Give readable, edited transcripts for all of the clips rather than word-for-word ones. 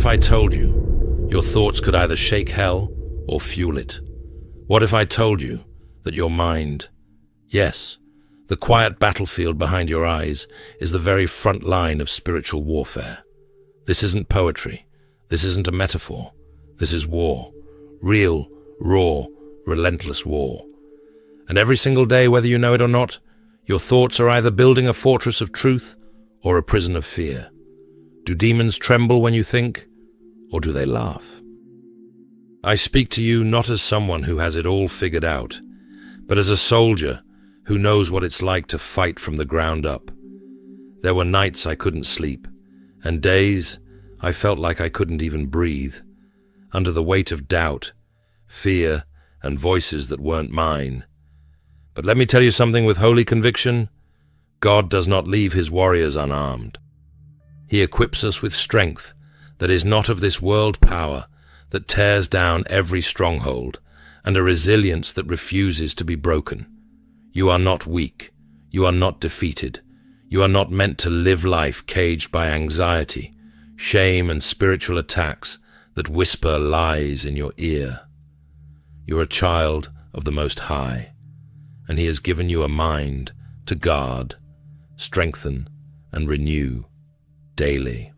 I told you your thoughts could either shake hell or fuel it? What if I told you that your mind, yes, the quiet battlefield behind your eyes, is the very front line of spiritual warfare? This isn't poetry. This isn't a metaphor. This is war. Real, raw, relentless war. And every single day, whether you know it or not, your thoughts are either building a fortress of truth or a prison of fear. Do demons tremble when you think, or do they laugh? I speak to you not as someone who has it all figured out, but as a soldier who knows what it's like to fight from the ground up. There were nights I couldn't sleep, and days I felt like I couldn't even breathe, under the weight of doubt, fear, and voices that weren't mine. But let me tell you something with holy conviction. God does not leave his warriors unarmed. He equips us with strength that is not of this world power, that tears down every stronghold, and a resilience that refuses to be broken. You are not weak. You are not defeated. You are not meant to live life caged by anxiety, shame, and spiritual attacks that whisper lies in your ear. You are a child of the Most High, and he has given you a mind to guard, strengthen, and renew daily.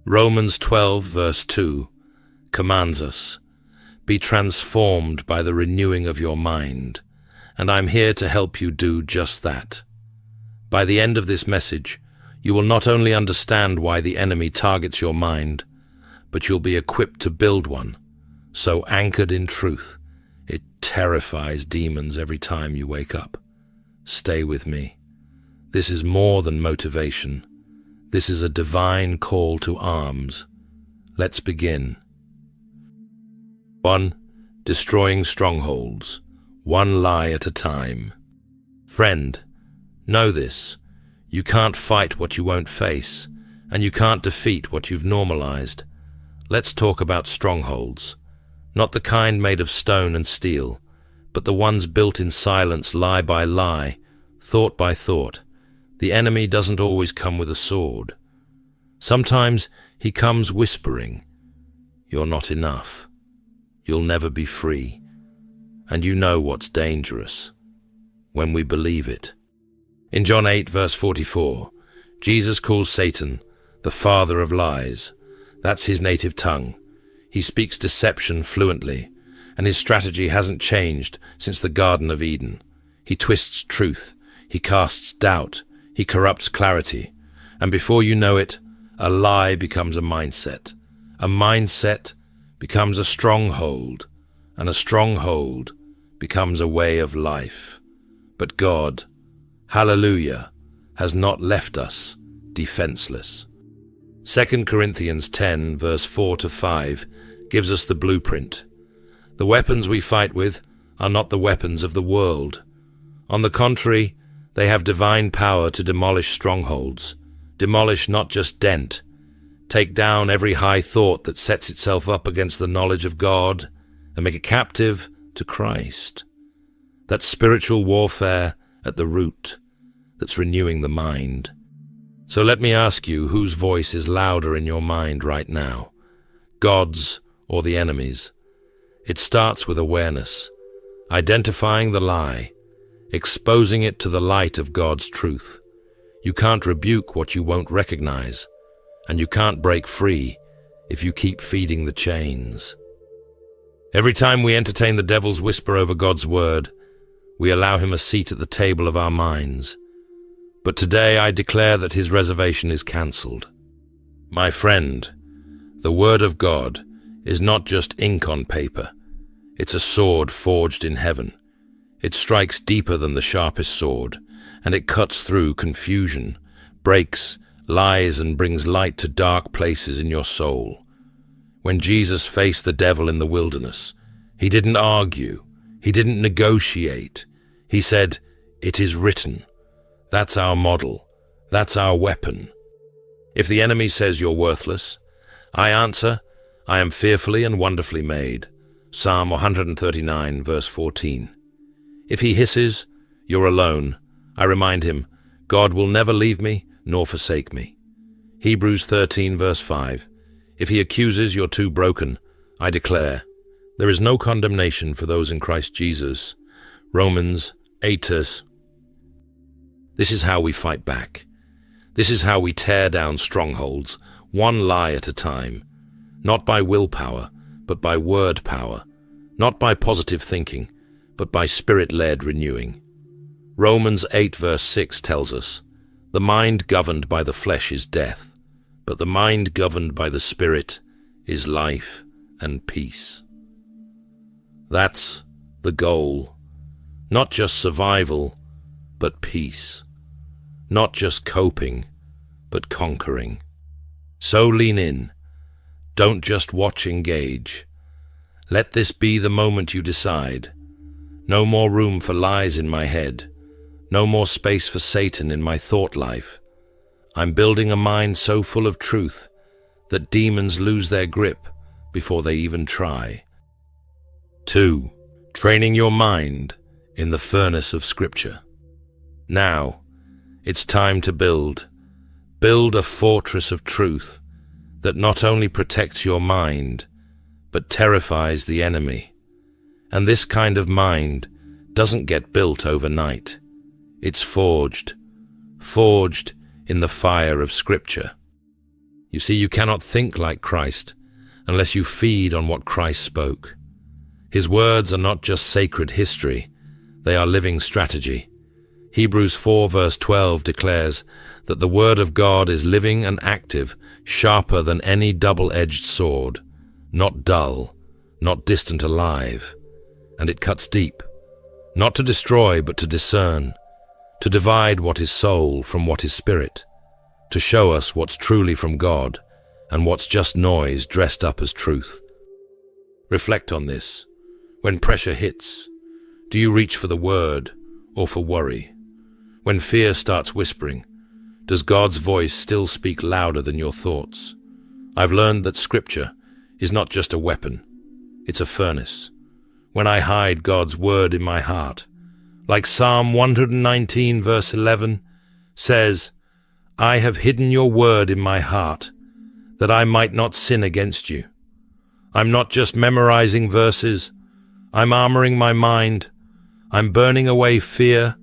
Romans 12, verse 2, commands us, "Be transformed by the renewing of your mind," and I'm here to help you do just that. By the end of this message, you will not only understand why the enemy targets your mind, but you'll be equipped to build one, so anchored in truth, it terrifies demons every time you wake up. Stay with me. This is more than motivation. This is a divine call to arms. Let's begin. 1. Destroying strongholds, one lie at a time. Friend, know this. You can't fight what you won't face, and you can't defeat what you've normalized. Let's talk about strongholds. Not the kind made of stone and steel, but the ones built in silence, lie by lie, thought by thought. The enemy doesn't always come with a sword. Sometimes he comes whispering, "You're not enough. You'll never be free." And you know what's dangerous? When we believe it. In John 8, verse 44, Jesus calls Satan the father of lies. That's his native tongue. He speaks deception fluently, and his strategy hasn't changed since the Garden of Eden. He twists truth, he casts doubt, he corrupts clarity, and before you know it, a lie becomes a mindset. A mindset becomes a stronghold, and a stronghold becomes a way of life. But God, hallelujah, has not left us defenseless. 2 Corinthians 10, verse 4 to 5, gives us the blueprint. The weapons we fight with are not the weapons of the world. On the contrary, they have divine power to demolish strongholds. Demolish, not just dent. Take down every high thought that sets itself up against the knowledge of God and make it captive to Christ. That's spiritual warfare at the root, that's renewing the mind. So let me ask you, whose voice is louder in your mind right now? God's or the enemy's? It starts with awareness, identifying the lie, exposing it to the light of God's truth. You can't rebuke what you won't recognize, and you can't break free if you keep feeding the chains. Every time we entertain the devil's whisper over God's word, we allow him a seat at the table of our minds. But today I declare that his reservation is cancelled. My friend, the word of God is not just ink on paper. It's a sword forged in heaven. It strikes deeper than the sharpest sword, and it cuts through confusion, breaks, lies, and brings light to dark places in your soul. When Jesus faced the devil in the wilderness, he didn't argue, he didn't negotiate. He said, "It is written." That's our model. That's our weapon. If the enemy says you're worthless, I answer, "I am fearfully and wonderfully made." Psalm 139, verse 14. If he hisses, "You're alone," I remind him, "God will never leave me nor forsake me." Hebrews 13, verse 5. If he accuses, you're too broken. I declare, there is no condemnation for those in Christ Jesus. Romans 8. This is how we fight back. This is how we tear down strongholds, one lie at a time. Not by willpower, but by word power. Not by positive thinking, but by spirit-led renewing. Romans 8 verse 6 tells us, the mind governed by the flesh is death, but the mind governed by the Spirit is life and peace. That's the goal. Not just survival, but peace. Not just coping, but conquering. So lean in. Don't just watch, engage. Let this be the moment you decide. No more room for lies in my head. No more space for Satan in my thought life. I'm building a mind so full of truth that demons lose their grip before they even try. 2. Training your mind in the furnace of Scripture. Now, it's time to build a fortress of truth that not only protects your mind, but terrifies the enemy. And this kind of mind doesn't get built overnight. It's forged in the fire of Scripture. You see, you cannot think like Christ unless you feed on what Christ spoke. His words are not just sacred history, they are living strategy. Hebrews 4 verse 12 declares that the Word of God is living and active, sharper than any double-edged sword, not dull, not distant alive, and it cuts deep, not to destroy but to discern, to divide what is soul from what is spirit, to show us what's truly from God and what's just noise dressed up as truth. Reflect on this. When pressure hits, do you reach for the word or for worry? When fear starts whispering, does God's voice still speak louder than your thoughts? I've learned that Scripture is not just a weapon, it's a furnace. When I hide God's word in my heart, like Psalm 119 verse 11 says, I have hidden your word in my heart, that I might not sin against you. I'm not just memorizing verses, I'm armoring my mind. I'm burning away fear,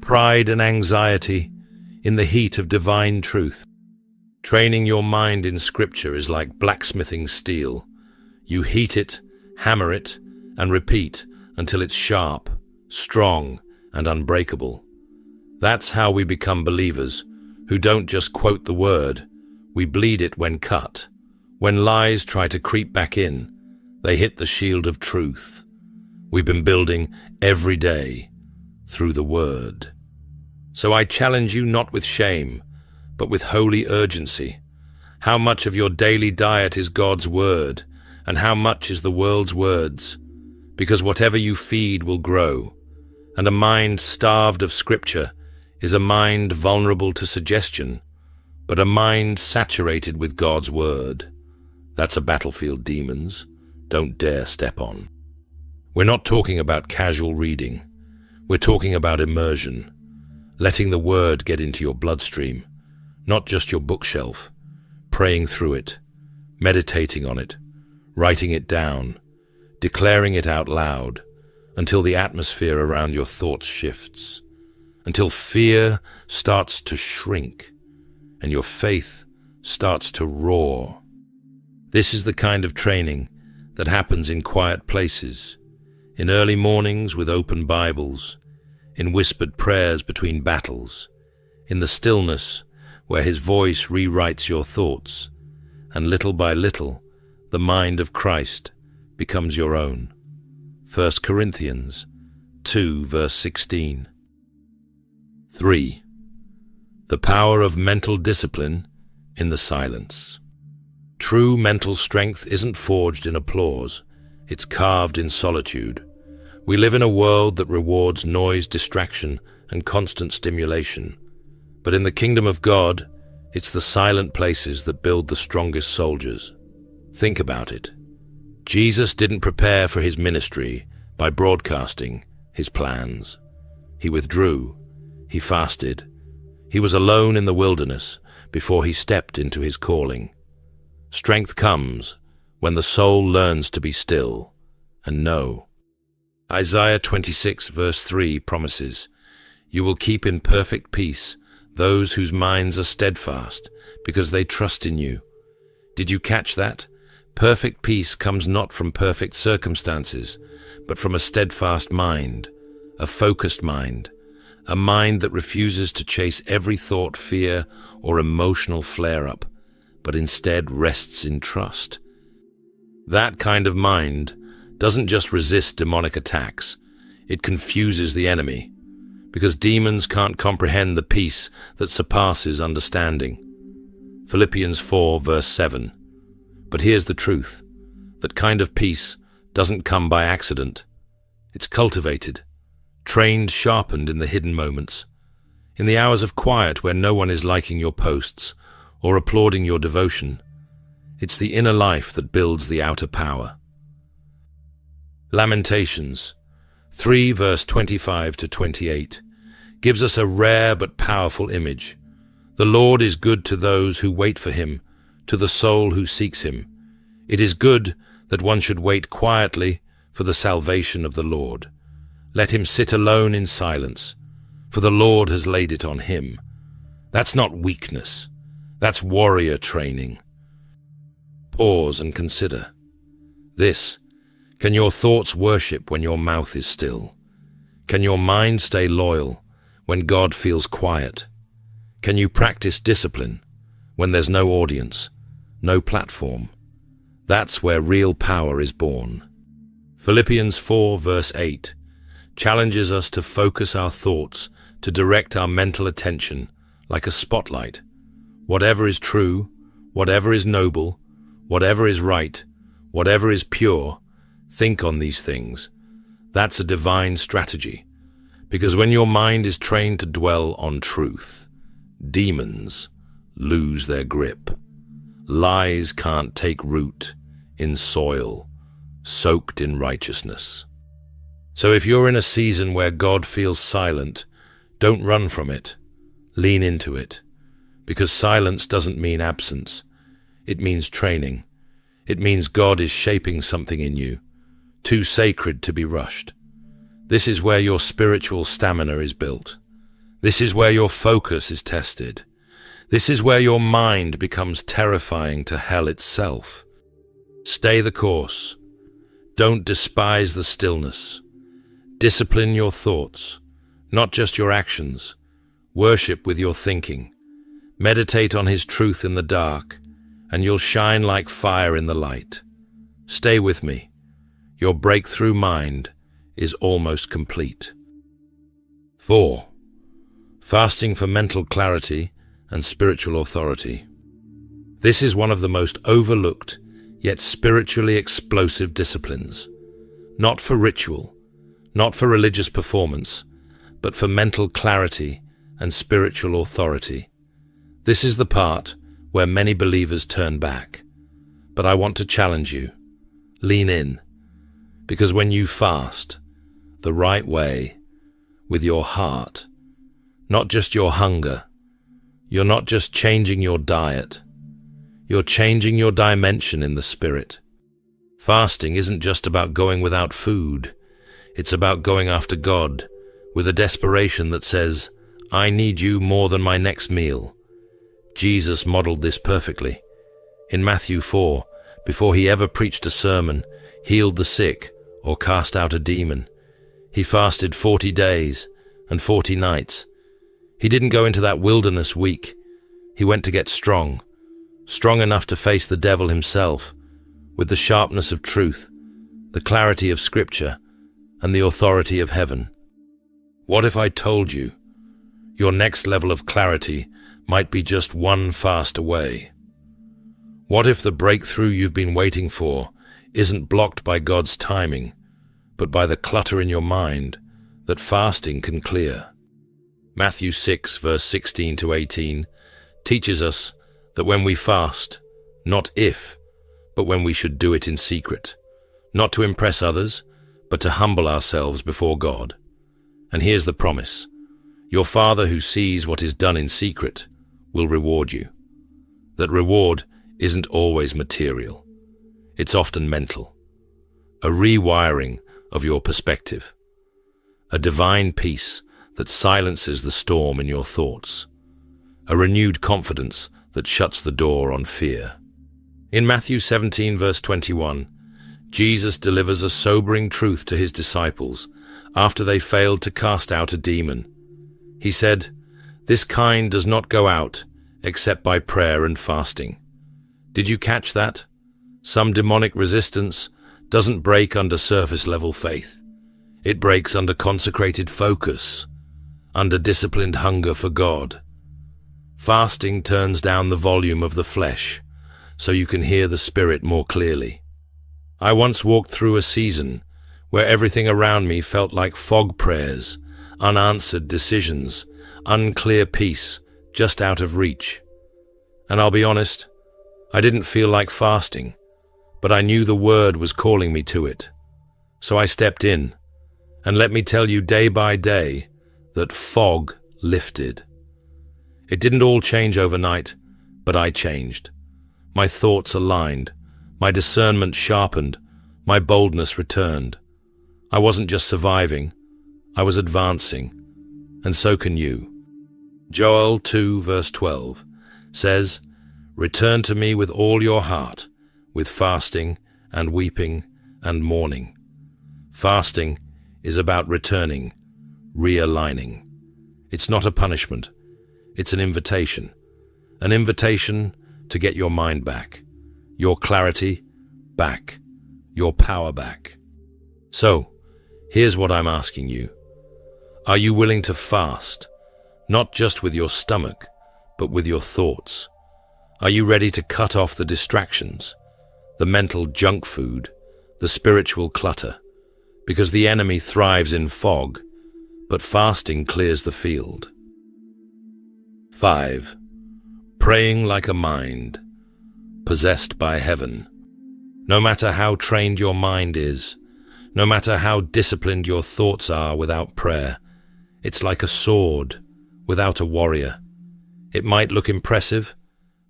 pride and anxiety in the heat of divine truth. Training your mind in Scripture is like blacksmithing steel. You heat it, hammer it, and repeat until it's sharp, strong, and unbreakable. That's how we become believers, who don't just quote the word, we bleed it when cut. When lies try to creep back in, they hit the shield of truth. We've been building every day through the word. So I challenge you not with shame, but with holy urgency. How much of your daily diet is God's word, and how much is the world's words? Because whatever you feed will grow, and a mind starved of Scripture is a mind vulnerable to suggestion, but a mind saturated with God's word. That's a battlefield demons don't dare step on. We're not talking about casual reading. We're talking about immersion, letting the word get into your bloodstream, not just your bookshelf, praying through it, meditating on it, writing it down, declaring it out loud, until the atmosphere around your thoughts shifts, until fear starts to shrink and your faith starts to roar. This is the kind of training that happens in quiet places, in early mornings with open Bibles, in whispered prayers between battles, in the stillness where His voice rewrites your thoughts, and little by little, the mind of Christ becomes your own. 1 Corinthians 2 verse 16. 3. The power of mental discipline in the silence. True mental strength isn't forged in applause, it's carved in solitude. We live in a world that rewards noise, distraction, and constant stimulation. But in the kingdom of God, it's the silent places that build the strongest soldiers. Think about it. Jesus didn't prepare for His ministry by broadcasting His plans. He withdrew. He fasted. He was alone in the wilderness before He stepped into His calling. Strength comes when the soul learns to be still and know. Isaiah 26 verse 3 promises, "You will keep in perfect peace those whose minds are steadfast, because they trust in you." Did you catch that? Perfect peace comes not from perfect circumstances, but from a steadfast mind, a focused mind, a mind that refuses to chase every thought, fear, or emotional flare-up, but instead rests in trust. That kind of mind doesn't just resist demonic attacks, it confuses the enemy, because demons can't comprehend the peace that surpasses understanding. Philippians 4 verse 7. But here's the truth. That kind of peace doesn't come by accident. It's cultivated, trained, sharpened in the hidden moments. In the hours of quiet where no one is liking your posts or applauding your devotion. It's the inner life that builds the outer power. Lamentations 3 verse 25 to 28 gives us a rare but powerful image. The Lord is good to those who wait for him, to the soul who seeks him. It is good that one should wait quietly for the salvation of the Lord. Let him sit alone in silence, for the Lord has laid it on him. That's not weakness, that's warrior training. Pause and consider. This, can your thoughts worship when your mouth is still? Can your mind stay loyal when God feels quiet? Can you practice discipline when there's no audience, no platform? That's where real power is born. Philippians 4 verse 8 challenges us to focus our thoughts, to direct our mental attention like a spotlight. Whatever is true, whatever is noble, whatever is right, whatever is pure, think on these things. That's a divine strategy, because when your mind is trained to dwell on truth, demons lose their grip. Lies can't take root in soil soaked in righteousness. So if you're in a season where God feels silent, don't run from it. Lean into it, because silence doesn't mean absence. It means training. It means God is shaping something in you, too sacred to be rushed. This is where your spiritual stamina is built. This is where your focus is tested. This is where your mind becomes terrifying to hell itself. Stay the course. Don't despise the stillness. Discipline your thoughts, not just your actions. Worship with your thinking. Meditate on his truth in the dark, and you'll shine like fire in the light. Stay with me. Your breakthrough mind is almost complete. 4. Fasting for mental clarity and spiritual authority. This is one of the most overlooked, yet spiritually explosive disciplines. Not for ritual, not for religious performance, but for mental clarity and spiritual authority. This is the part where many believers turn back. But I want to challenge you. Lean in, because when you fast the right way, with your heart, not just your hunger, you're not just changing your diet, you're changing your dimension in the spirit. Fasting isn't just about going without food. It's about going after God with a desperation that says, I need you more than my next meal. Jesus modeled this perfectly. In Matthew 4, before he ever preached a sermon, healed the sick, or cast out a demon, he fasted 40 days and 40 nights. He didn't go into that wilderness weak. He went to get strong enough to face the devil himself, with the sharpness of truth, the clarity of Scripture, and the authority of heaven. What if I told you your next level of clarity might be just one fast away? What if the breakthrough you've been waiting for isn't blocked by God's timing, but by the clutter in your mind that fasting can clear? Matthew 6, verse 16 to 18, teaches us that when we fast, not if, but when we should do it in secret, not to impress others, but to humble ourselves before God. And here's the promise. Your Father who sees what is done in secret will reward you. That reward isn't always material. It's often mental. A rewiring of your perspective. A divine peace that silences the storm in your thoughts. A renewed confidence that shuts the door on fear. In Matthew 17, verse 21, Jesus delivers a sobering truth to his disciples after they failed to cast out a demon. He said, "This kind does not go out except by prayer and fasting." Did you catch that? Some demonic resistance doesn't break under surface-level faith. It breaks under consecrated focus, under disciplined hunger for God. Fasting turns down the volume of the flesh, so you can hear the Spirit more clearly. I once walked through a season where everything around me felt like fog prayers, unanswered decisions, unclear peace, just out of reach. And I'll be honest, I didn't feel like fasting, but I knew the Word was calling me to it. So I stepped in, and let me tell you day by day that fog lifted. It didn't all change overnight, but I changed. My thoughts aligned, my discernment sharpened, my boldness returned. I wasn't just surviving, I was advancing, and so can you. Joel 2 verse 12 says, "Return to me with all your heart, with fasting and weeping and mourning." Fasting is about returning, realigning. It's not a punishment, it's an invitation to get your mind back, your clarity back, your power back. So, here's what I'm asking you. Are you willing to fast, not just with your stomach, but with your thoughts? Are you ready to cut off the distractions, the mental junk food, the spiritual clutter? Because the enemy thrives in fog, but fasting clears the field. 5. Praying like a mind, possessed by heaven. No matter how trained your mind is, no matter how disciplined your thoughts are without prayer, it's like a sword without a warrior. It might look impressive,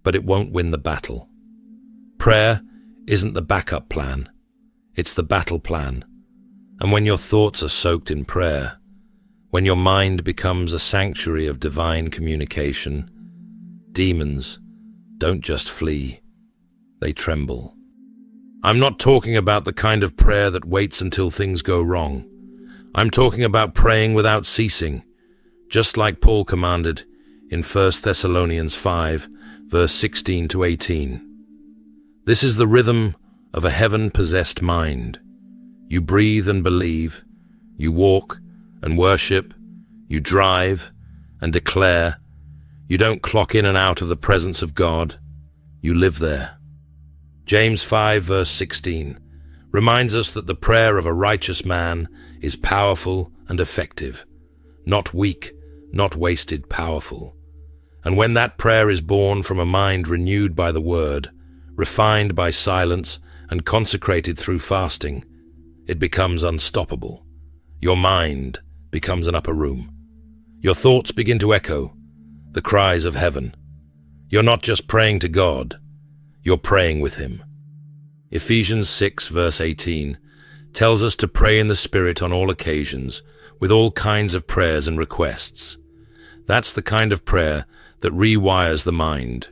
but it won't win the battle. Prayer isn't the backup plan, it's the battle plan. And when your thoughts are soaked in prayer, when your mind becomes a sanctuary of divine communication, demons don't just flee, they tremble. I'm not talking about the kind of prayer that waits until things go wrong. I'm talking about praying without ceasing, just like Paul commanded in 1 Thessalonians 5, verse 16 to 18. This is the rhythm of a heaven-possessed mind. You breathe and believe, you walk and worship, you drive and declare. You don't clock in and out of the presence of God, you live there. James 5 verse 16 reminds us that the prayer of a righteous man is powerful and effective, not weak, not wasted, powerful. And when that prayer is born from a mind renewed by the Word, refined by silence and consecrated through fasting, it becomes unstoppable. Your mind becomes an upper room. Your thoughts begin to echo the cries of heaven. You're not just praying to God, you're praying with Him. Ephesians 6 verse 18 tells us to pray in the Spirit on all occasions, with all kinds of prayers and requests. That's the kind of prayer that rewires the mind.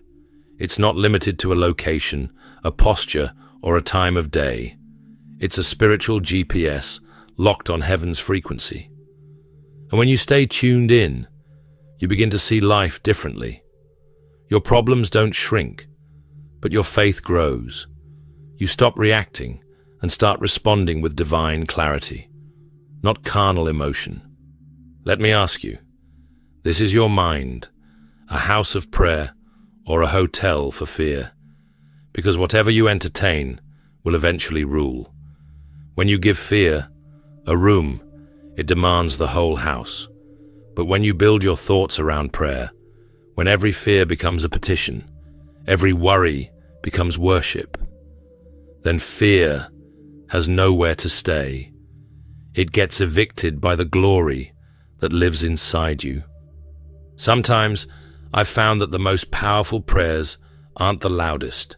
It's not limited to a location, a posture, or a time of day. It's a spiritual GPS locked on heaven's frequency. And when you stay tuned in, you begin to see life differently. Your problems don't shrink, but your faith grows. You stop reacting and start responding with divine clarity, not carnal emotion. Let me ask you, this is your mind, a house of prayer or a hotel for fear? Because whatever you entertain will eventually rule. When you give fear a room, it demands the whole house. But when you build your thoughts around prayer, when every fear becomes a petition, every worry becomes worship, then fear has nowhere to stay. It gets evicted by the glory that lives inside you. Sometimes I've found that the most powerful prayers aren't the loudest,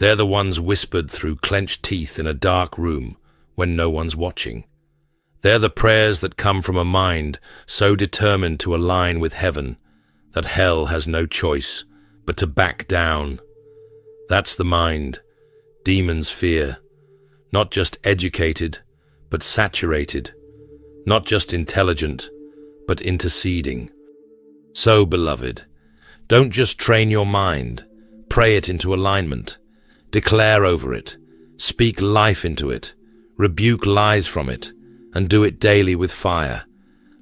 They're the ones whispered through clenched teeth in a dark room when no one's watching. They're the prayers that come from a mind so determined to align with heaven that hell has no choice but to back down. That's the mind demons fear, not just educated, but saturated, not just intelligent, but interceding. So, beloved, don't just train your mind, pray it into alignment, declare over it, speak life into it, rebuke lies from it, and do it daily with fire.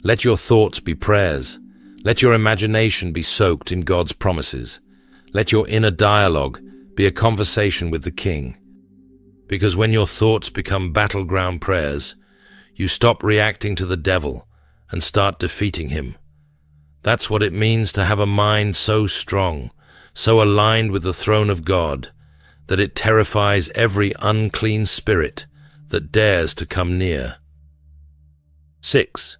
Let your thoughts be prayers. Let your imagination be soaked in God's promises. Let your inner dialogue be a conversation with the King. Because when your thoughts become battleground prayers, you stop reacting to the devil and start defeating him. That's what it means to have a mind so strong, so aligned with the throne of God, that it terrifies every unclean spirit that dares to come near. 6.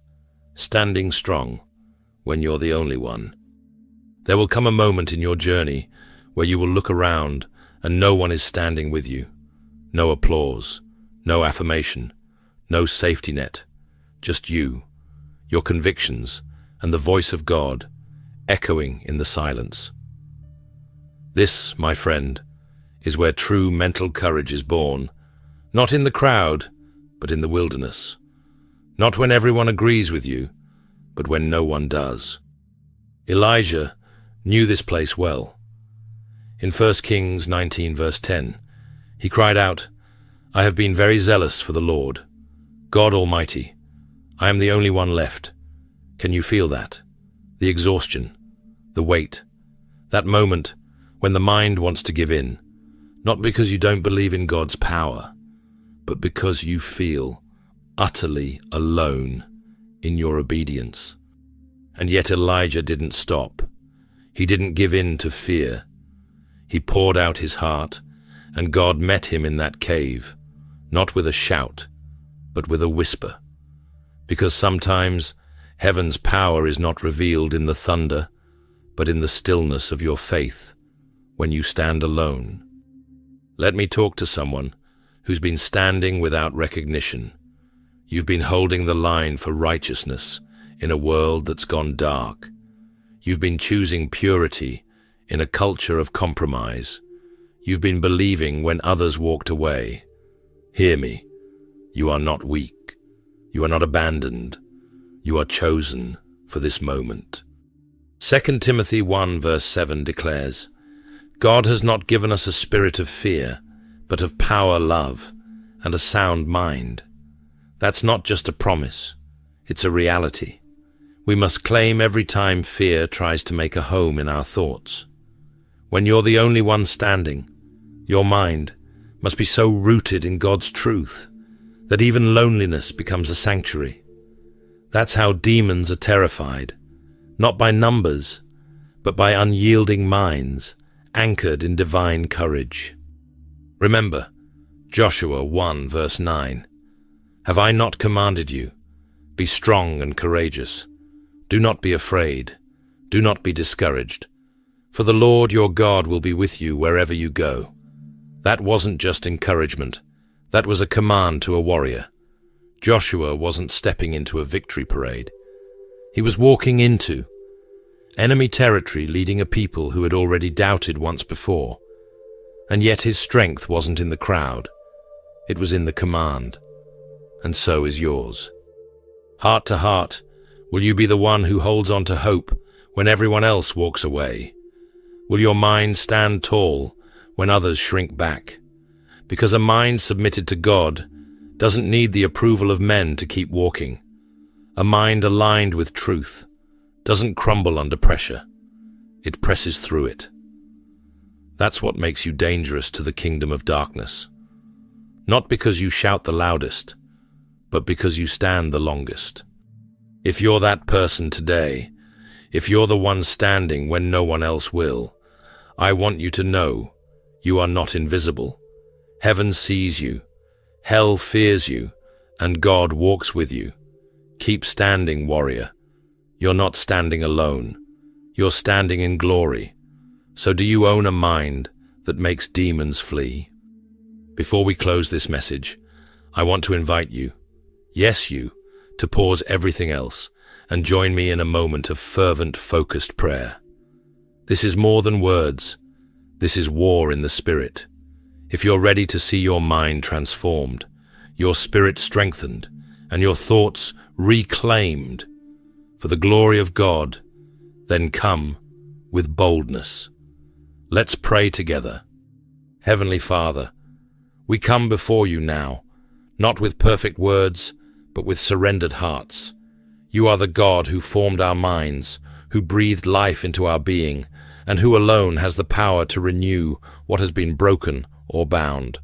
Standing strong when you're the only one. There will come a moment in your journey where you will look around and no one is standing with you. No applause, no affirmation, no safety net, just you, your convictions, and the voice of God echoing in the silence. This, my friend, is where true mental courage is born, not in the crowd, but in the wilderness. Not when everyone agrees with you, but when no one does. Elijah knew this place well. In 1 Kings 19 verse 10, he cried out, "I have been very zealous for the Lord, God Almighty. I am the only one left." Can you feel that? The exhaustion, the weight, that moment when the mind wants to give in, not because you don't believe in God's power, but because you feel utterly alone in your obedience. And yet Elijah didn't stop. He didn't give in to fear. He poured out his heart, and God met him in that cave, not with a shout, but with a whisper. Because sometimes heaven's power is not revealed in the thunder, but in the stillness of your faith when you stand alone. Let me talk to someone who's been standing without recognition. You've been holding the line for righteousness in a world that's gone dark. You've been choosing purity in a culture of compromise. You've been believing when others walked away. Hear me. You are not weak. You are not abandoned. You are chosen for this moment. 2 Timothy 1 verse 7 declares, "God has not given us a spirit of fear, but of power, love, and a sound mind." That's not just a promise. It's a reality. We must claim every time fear tries to make a home in our thoughts. When you're the only one standing, your mind must be so rooted in God's truth that even loneliness becomes a sanctuary. That's how demons are terrified, not by numbers, but by unyielding minds anchored in divine courage. Remember, Joshua 1 verse 9, "Have I not commanded you? Be strong and courageous. Do not be afraid. Do not be discouraged. For the Lord your God will be with you wherever you go." That wasn't just encouragement. That was a command to a warrior. Joshua wasn't stepping into a victory parade. He was walking into enemy territory, leading a people who had already doubted once before. And yet his strength wasn't in the crowd. It was in the command. And so is yours. Heart to heart, will you be the one who holds on to hope when everyone else walks away? Will your mind stand tall when others shrink back? Because a mind submitted to God doesn't need the approval of men to keep walking. A mind aligned with truth doesn't crumble under pressure. It presses through it. That's what makes you dangerous to the kingdom of darkness. Not because you shout the loudest, but because you stand the longest. If you're that person today, if you're the one standing when no one else will, I want you to know you are not invisible. Heaven sees you. Hell fears you, and God walks with you. Keep standing, warrior. You're not standing alone. You're standing in glory. So do you own a mind that makes demons flee. Before we close this message, I want to invite you, yes you, to pause everything else and join me in a moment of fervent, focused prayer. This is more than words. This is war in the spirit. If you're ready to see your mind transformed, your spirit strengthened, and your thoughts reclaimed for the glory of God, then come with boldness. Let's pray together. Heavenly Father, we come before you now, not with perfect words, but with surrendered hearts. You are the God who formed our minds, who breathed life into our being, and who alone has the power to renew what has been broken or bound.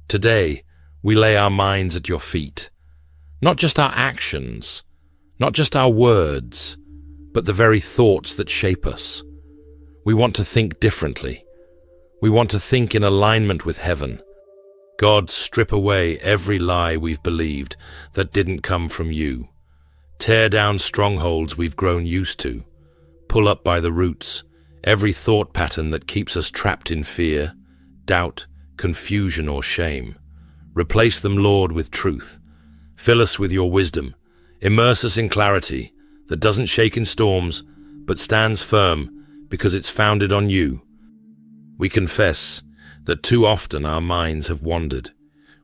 Today, we lay our minds at your feet. Not just our actions, not just our words, but the very thoughts that shape us. We want to think differently. We want to think in alignment with heaven. God, strip away every lie we've believed that didn't come from you. Tear down strongholds we've grown used to. Pull up by the roots every thought pattern that keeps us trapped in fear, doubt, confusion, or shame. Replace them, Lord, with truth. Fill us with your wisdom. Immerse us in clarity that doesn't shake in storms, but stands firm because it's founded on you. We confess that too often our minds have wandered.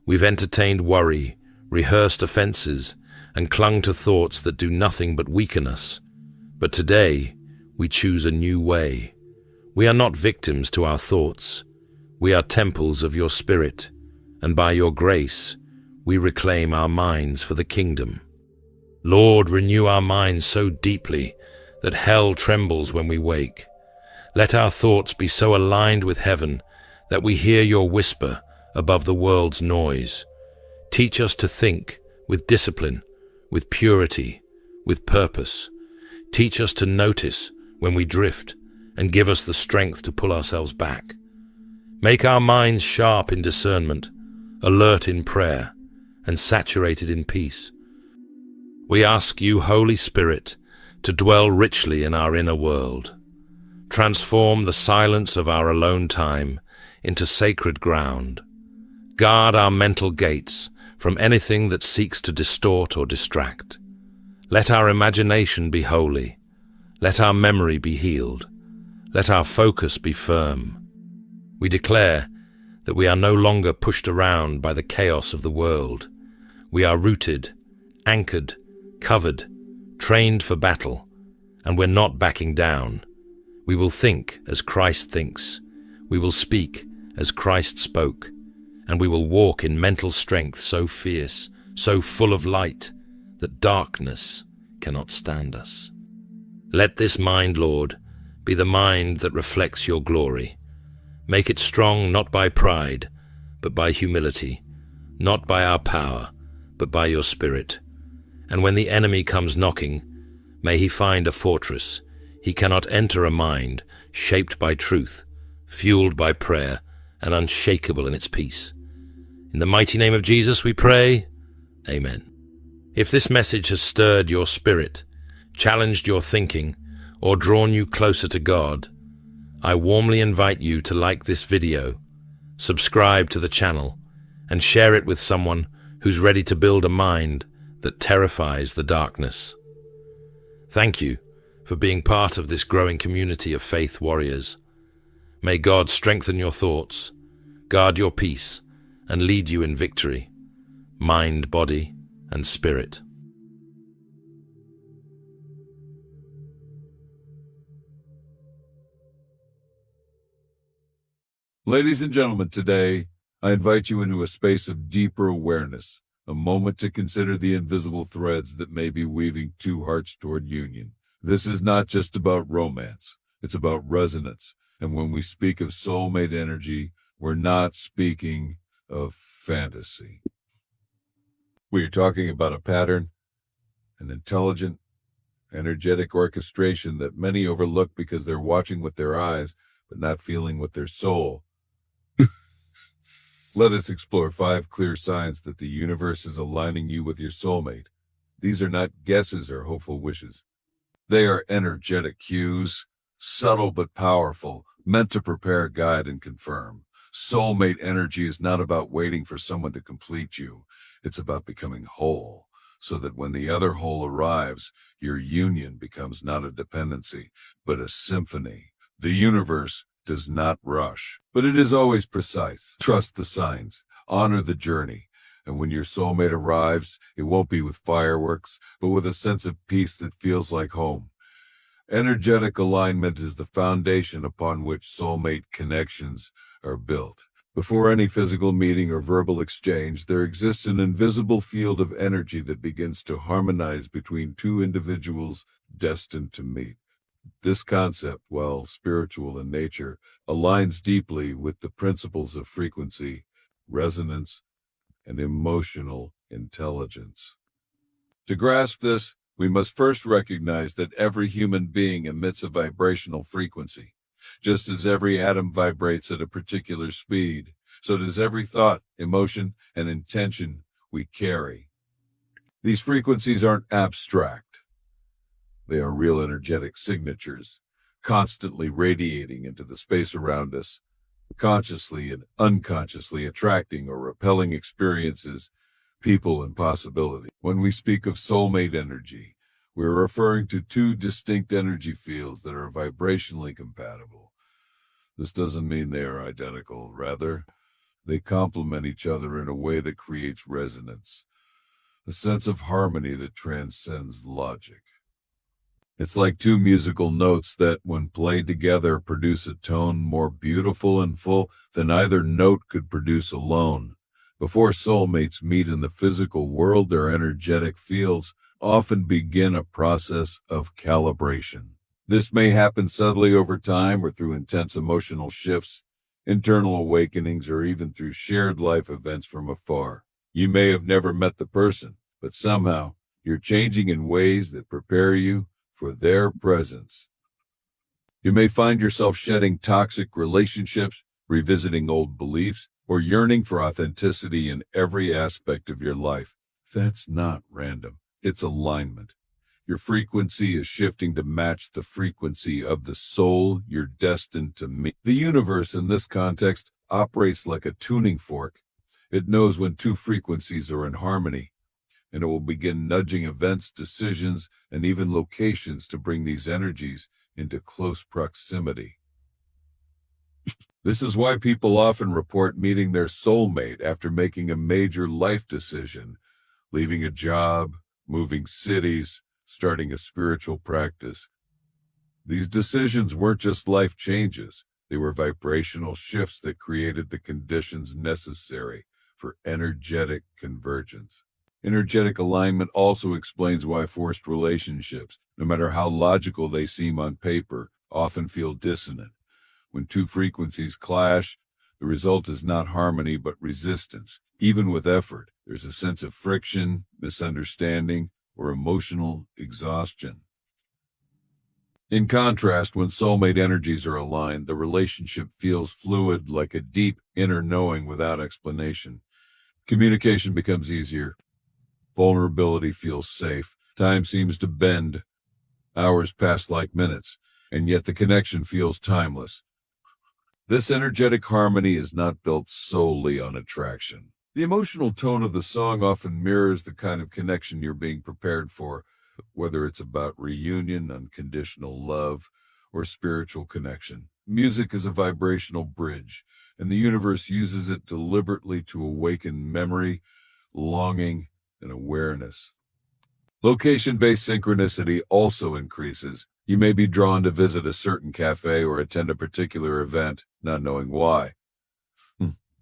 We've entertained worry, rehearsed offenses, and clung to thoughts that do nothing but weaken us. But today, we choose a new way. We are not victims to our thoughts. We are temples of your Spirit, and by your grace, we reclaim our minds for the kingdom. Lord, renew our minds so deeply that hell trembles when we wake. Let our thoughts be so aligned with heaven that we hear your whisper above the world's noise. Teach us to think with discipline, with purity, with purpose. Teach us to notice when we drift and give us the strength to pull ourselves back. Make our minds sharp in discernment, alert in prayer, and saturated in peace. We ask you, Holy Spirit, to dwell richly in our inner world. Transform the silence of our alone time into sacred ground. Guard our mental gates from anything that seeks to distort or distract. Let our imagination be holy. Let our memory be healed. Let our focus be firm. We declare that we are no longer pushed around by the chaos of the world. We are rooted, anchored, covered, trained for battle, and we're not backing down. We will think as Christ thinks. We will speak as Christ spoke, and we will walk in mental strength so fierce, so full of light, that darkness cannot stand us. Let this mind, Lord, be the mind that reflects your glory. Make it strong not by pride, but by humility, not by our power, but by your Spirit. And when the enemy comes knocking, may he find a fortress. He cannot enter a mind shaped by truth, fueled by prayer, and unshakable in its peace. In the mighty name of Jesus we pray, Amen. If this message has stirred your spirit, challenged your thinking, or drawn you closer to God, I warmly invite you to like this video, subscribe to the channel, and share it with someone who's ready to build a mind that terrifies the darkness. Thank you for being part of this growing community of faith warriors. May God strengthen your thoughts, guard your peace, and lead you in victory, mind, body, and spirit. Ladies and gentlemen, today I invite you into a space of deeper awareness, a moment to consider the invisible threads that may be weaving two hearts toward union. This is not just about romance, it's about resonance. And when we speak of soulmate energy, we're not speaking of fantasy. We are talking about a pattern, an intelligent, energetic orchestration that many overlook because they're watching with their eyes, but not feeling with their soul. Let us explore 5 clear signs that the universe is aligning you with your soulmate. These are not guesses or hopeful wishes. They are energetic cues, subtle but powerful, meant to prepare, guide, and confirm. Soulmate energy is not about waiting for someone to complete you. It's about becoming whole, so that when the other whole arrives, your union becomes not a dependency, but a symphony. The universe does not rush, but it is always precise. Trust the signs, honor the journey, and when your soulmate arrives, it won't be with fireworks, but with a sense of peace that feels like home. Energetic alignment is the foundation upon which soulmate connections are built. Before any physical meeting or verbal exchange, there exists an invisible field of energy that begins to harmonize between two individuals destined to meet. This concept, while spiritual in nature, aligns deeply with the principles of frequency, resonance, and emotional intelligence. To grasp this, we must first recognize that every human being emits a vibrational frequency. Just as every atom vibrates at a particular speed, so does every thought, emotion, and intention we carry. These frequencies aren't abstract. They are real energetic signatures, constantly radiating into the space around us, consciously and unconsciously attracting or repelling experiences, people, and possibilities. When we speak of soulmate energy, we're referring to two distinct energy fields that are vibrationally compatible. This doesn't mean they are identical. Rather, they complement each other in a way that creates resonance, a sense of harmony that transcends logic. It's like two musical notes that, when played together, produce a tone more beautiful and full than either note could produce alone. Before soulmates meet in the physical world, their energetic fields often begin a process of calibration. This may happen subtly over time or through intense emotional shifts, internal awakenings, or even through shared life events from afar. You may have never met the person, but somehow you're changing in ways that prepare you for their presence. You may find yourself shedding toxic relationships, revisiting old beliefs, or yearning for authenticity in every aspect of your life. That's not random. It's alignment. Your frequency is shifting to match the frequency of the soul you're destined to meet. The universe, in this context, operates like a tuning fork. It knows when two frequencies are in harmony, and it will begin nudging events, decisions, and even locations to bring these energies into close proximity. This is why people often report meeting their soulmate after making a major life decision, leaving a job, moving cities, starting a spiritual practice. These decisions weren't just life changes. They were vibrational shifts that created the conditions necessary for energetic convergence. Energetic alignment also explains why forced relationships, no matter how logical they seem on paper, often feel dissonant. When two frequencies clash, the result is not harmony but resistance. Even with effort, there's a sense of friction, misunderstanding, or emotional exhaustion. In contrast, when soulmate energies are aligned, the relationship feels fluid, like a deep inner knowing without explanation. Communication becomes easier. Vulnerability feels safe. Time seems to bend. Hours pass like minutes, and yet the connection feels timeless. This energetic harmony is not built solely on attraction. The emotional tone of the song often mirrors the kind of connection you're being prepared for, whether it's about reunion, unconditional love, or spiritual connection. Music is a vibrational bridge, and the universe uses it deliberately to awaken memory, longing, and awareness. Location-based synchronicity also increases. You may be drawn to visit a certain cafe or attend a particular event, not knowing why.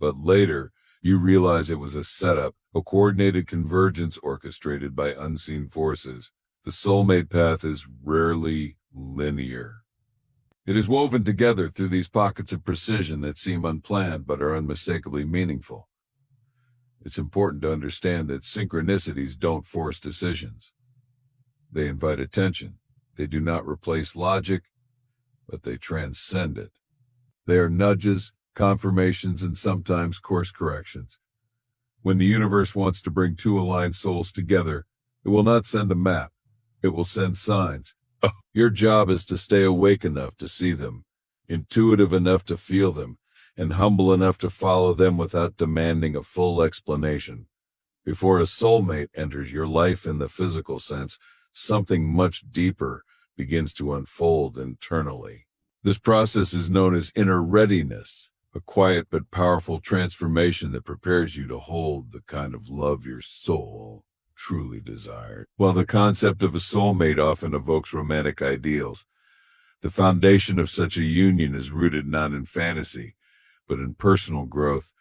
But later, you realize it was a setup, a coordinated convergence orchestrated by unseen forces. The soulmate path is rarely linear. It is woven together through these pockets of precision that seem unplanned but are unmistakably meaningful. It's important to understand that synchronicities don't force decisions. They invite attention. They do not replace logic, but they transcend it. They are nudges, confirmations, and sometimes course corrections. When the universe wants to bring two aligned souls together, it will not send a map. It will send signs, Your job is to stay awake enough to see them, intuitive enough to feel them, and humble enough to follow them without demanding a full explanation. Before a soulmate enters your life in the physical sense, something much deeper begins to unfold internally. This process is known as inner readiness, a quiet but powerful transformation that prepares you to hold the kind of love your soul truly desired. While the concept of a soulmate often evokes romantic ideals, the foundation of such a union is rooted not in fantasy, but in personal growth,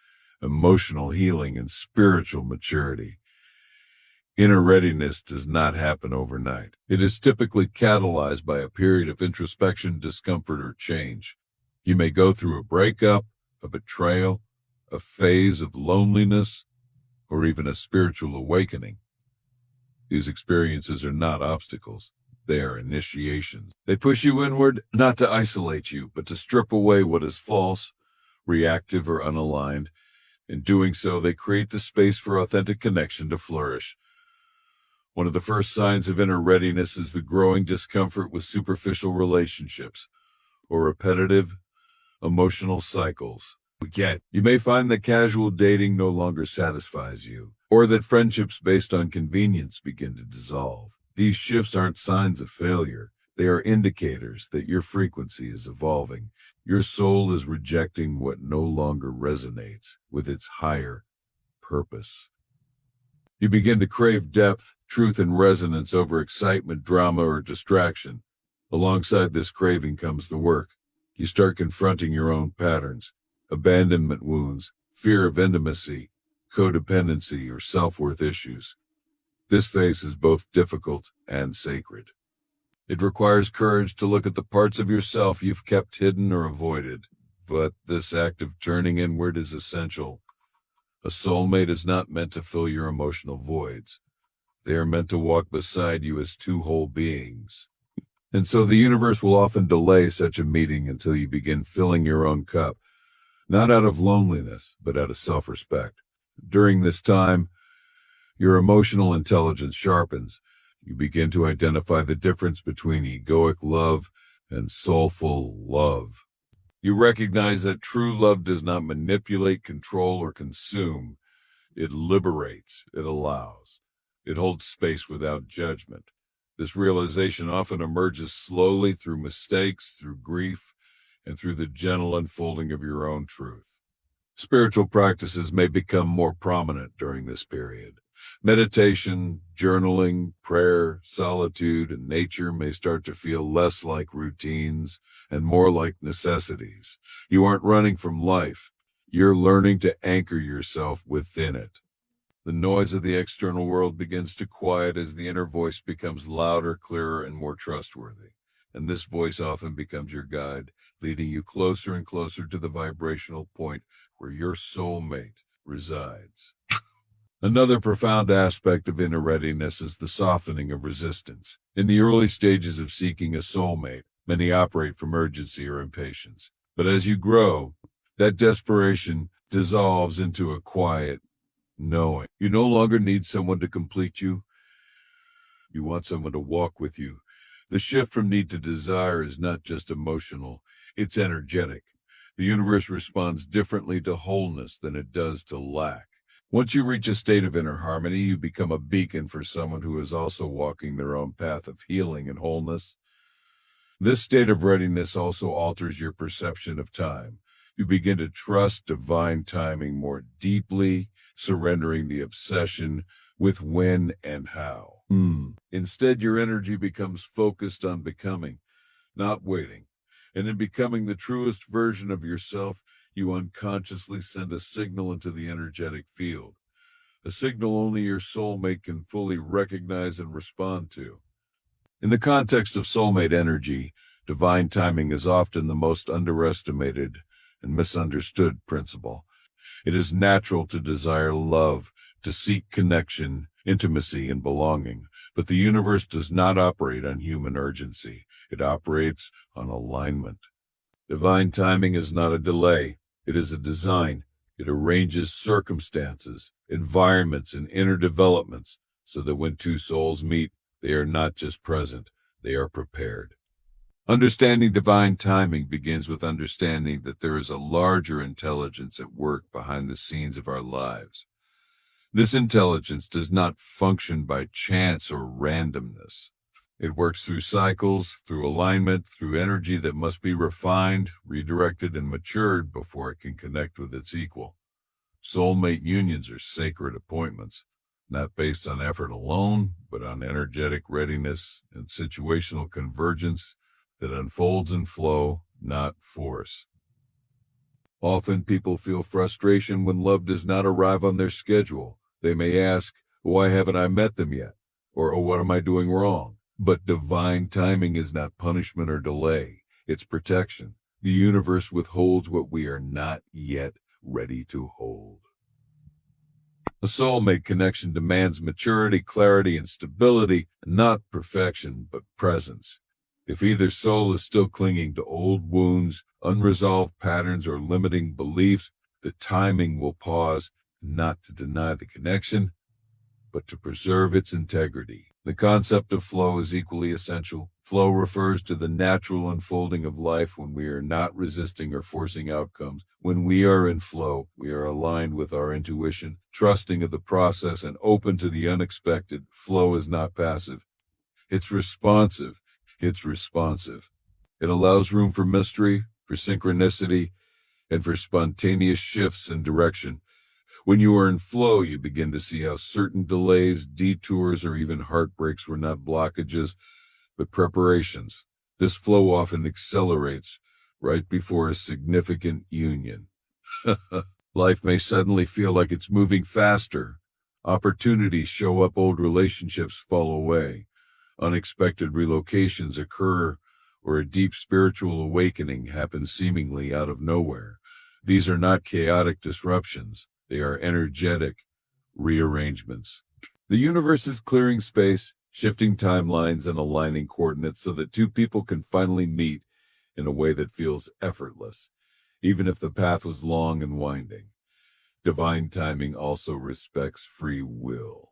emotional healing, and spiritual maturity. Inner readiness does not happen overnight. It is typically catalyzed by a period of introspection, discomfort, or change. You may go through a breakup, a betrayal, a phase of loneliness, or even a spiritual awakening. These experiences are not obstacles. They are initiations. They push you inward, not to isolate you, but to strip away what is false, reactive, or unaligned. In doing so, they create the space for authentic connection to flourish. One of the first signs of inner readiness is the growing discomfort with superficial relationships or repetitive emotional cycles. You may find that casual dating no longer satisfies you, or that friendships based on convenience begin to dissolve. These shifts aren't signs of failure. They are indicators that your frequency is evolving. Your soul is rejecting what no longer resonates with its higher purpose. You begin to crave depth, truth, and resonance over excitement, drama, or distraction. Alongside this craving comes the work. You start confronting your own patterns, abandonment wounds, fear of intimacy, codependency, or self-worth issues. This phase is both difficult and sacred. It requires courage to look at the parts of yourself you've kept hidden or avoided, but this act of turning inward is essential. A soulmate is not meant to fill your emotional voids. They are meant to walk beside you as two whole beings. And so the universe will often delay such a meeting until you begin filling your own cup, not out of loneliness, but out of self-respect. During this time, your emotional intelligence sharpens. You begin to identify the difference between egoic love and soulful love. You recognize that true love does not manipulate, control, or consume. It liberates, it allows. It holds space without judgment. This realization often emerges slowly through mistakes, through grief, and through the gentle unfolding of your own truth. Spiritual practices may become more prominent during this period. Meditation, journaling, prayer, solitude, and nature may start to feel less like routines and more like necessities. You aren't running from life. You're learning to anchor yourself within it. The noise of the external world begins to quiet as the inner voice becomes louder, clearer, and more trustworthy. And this voice often becomes your guide, leading you closer and closer to the vibrational point where your soulmate resides. Another profound aspect of inner readiness is the softening of resistance. In the early stages of seeking a soulmate, many operate from urgency or impatience. But as you grow, that desperation dissolves into a quiet knowing. You no longer need someone to complete you. You want someone to walk with you. The shift from need to desire is not just emotional, it's energetic. The universe responds differently to wholeness than it does to lack. Once you reach a state of inner harmony, you become a beacon for someone who is also walking their own path of healing and wholeness. This state of readiness also alters your perception of time. You begin to trust divine timing more deeply, surrendering the obsession with when and how. Instead, your energy becomes focused on becoming, not waiting. And in becoming the truest version of yourself, you unconsciously send a signal into the energetic field, a signal only your soulmate can fully recognize and respond to. In the context of soulmate energy, divine timing is often the most underestimated and misunderstood principle. It is natural to desire love, to seek connection, intimacy, and belonging, but the universe does not operate on human urgency. It operates on alignment. Divine timing is not a delay. It is a design. It arranges circumstances, environments, and inner developments so that when two souls meet, they are not just present. they are prepared. Understanding divine timing begins with understanding that there is a larger intelligence at work behind the scenes of our lives. This intelligence does not function by chance or randomness. It works through cycles, through alignment, through energy that must be refined, redirected, and matured before it can connect with its equal. Soulmate unions are sacred appointments, not based on effort alone, but on energetic readiness and situational convergence that unfolds in flow, not force. Often people feel frustration when love does not arrive on their schedule. They may ask, why haven't I met them yet? Or, oh, what am I doing wrong? But divine timing is not punishment or delay. It's protection. The universe withholds what we are not yet ready to hold. A soulmate connection demands maturity, clarity, and stability, not perfection, but presence. If either soul is still clinging to old wounds, unresolved patterns, or limiting beliefs, the timing will pause, not to deny the connection, but to preserve its integrity. The concept of flow is equally essential. Flow refers to the natural unfolding of life when we are not resisting or forcing outcomes. When we are in flow, we are aligned with our intuition, trusting of the process, and open to the unexpected. Flow is not passive. It's responsive. It's responsive. It allows room for mystery, for synchronicity, and for spontaneous shifts in direction. When you are in flow, you begin to see how certain delays, detours, or even heartbreaks were not blockages, but preparations. This flow often accelerates right before a significant union. Life may suddenly feel like it's moving faster. Opportunities show up, old relationships fall away. Unexpected relocations occur, or a deep spiritual awakening happens seemingly out of nowhere. These are not chaotic disruptions. They are energetic rearrangements. The universe is clearing space, shifting timelines, and aligning coordinates so that two people can finally meet in a way that feels effortless, even if the path was long and winding. Divine timing also respects free will.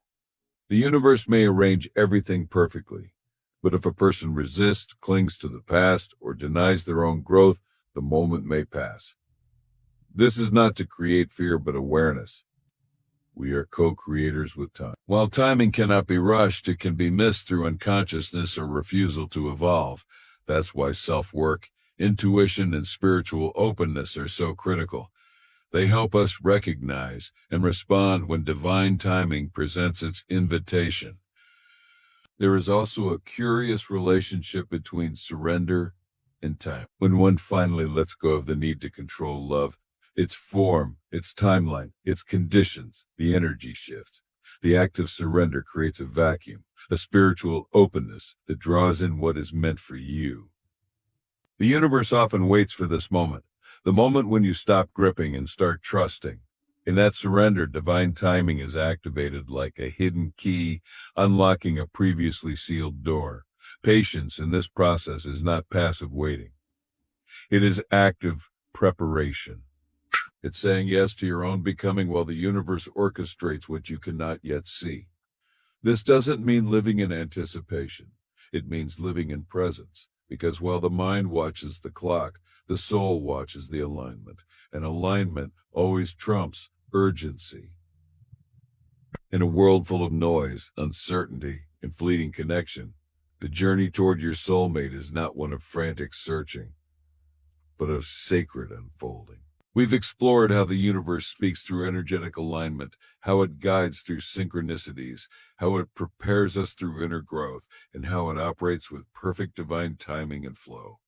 The universe may arrange everything perfectly, but if a person resists, clings to the past, or denies their own growth, the moment may pass. This is not to create fear, but awareness. We are co-creators with time. While timing cannot be rushed, it can be missed through unconsciousness or refusal to evolve. That's why self-work, intuition, and spiritual openness are so critical. They help us recognize and respond when divine timing presents its invitation. There is also a curious relationship between surrender and time. When one finally lets go of the need to control love, its form, its timeline, its conditions, the energy shift. The act of surrender creates a vacuum, a spiritual openness that draws in what is meant for you. The universe often waits for this moment, the moment when you stop gripping and start trusting. In that surrender, divine timing is activated like a hidden key, unlocking a previously sealed door. Patience in this process is not passive waiting. It is active preparation. It's saying yes to your own becoming while the universe orchestrates what you cannot yet see. This doesn't mean living in anticipation. It means living in presence, because while the mind watches the clock, the soul watches the alignment, and alignment always trumps urgency. In a world full of noise, uncertainty, and fleeting connection, the journey toward your soulmate is not one of frantic searching, but of sacred unfolding. We've explored how the universe speaks through energetic alignment, how it guides through synchronicities, how it prepares us through inner growth, and how it operates with perfect divine timing and flow.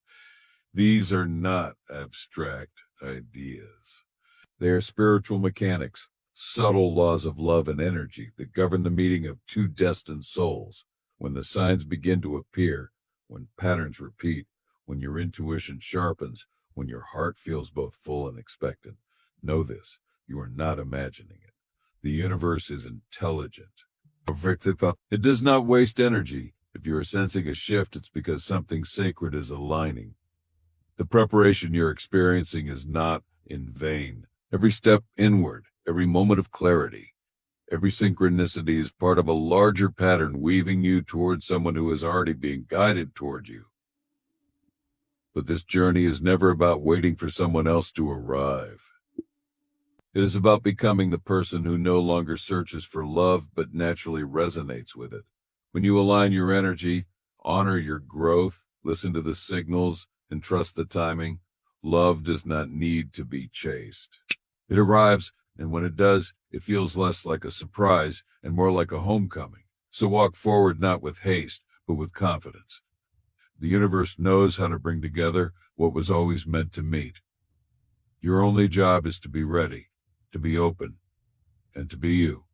These are not abstract ideas. They are spiritual mechanics, subtle laws of love and energy that govern the meeting of two destined souls. When the signs begin to appear, when patterns repeat, when your intuition sharpens, when your heart feels both full and expectant, know this, you are not imagining it. The universe is intelligent. It does not waste energy. If you are sensing a shift, it's because something sacred is aligning. The preparation you're experiencing is not in vain. Every step inward, every moment of clarity, Every synchronicity is part of a larger pattern weaving you towards someone who is already being guided toward you. But this journey is never about waiting for someone else to arrive. It is about becoming the person who no longer searches for love but naturally resonates with it. When you align your energy, honor your growth, listen to the signals, and trust the timing, love does not need to be chased. It arrives, and when it does, it feels less like a surprise and more like a homecoming. So walk forward not with haste, but with confidence. The universe knows how to bring together what was always meant to meet. Your only job is to be ready, to be open, and to be you.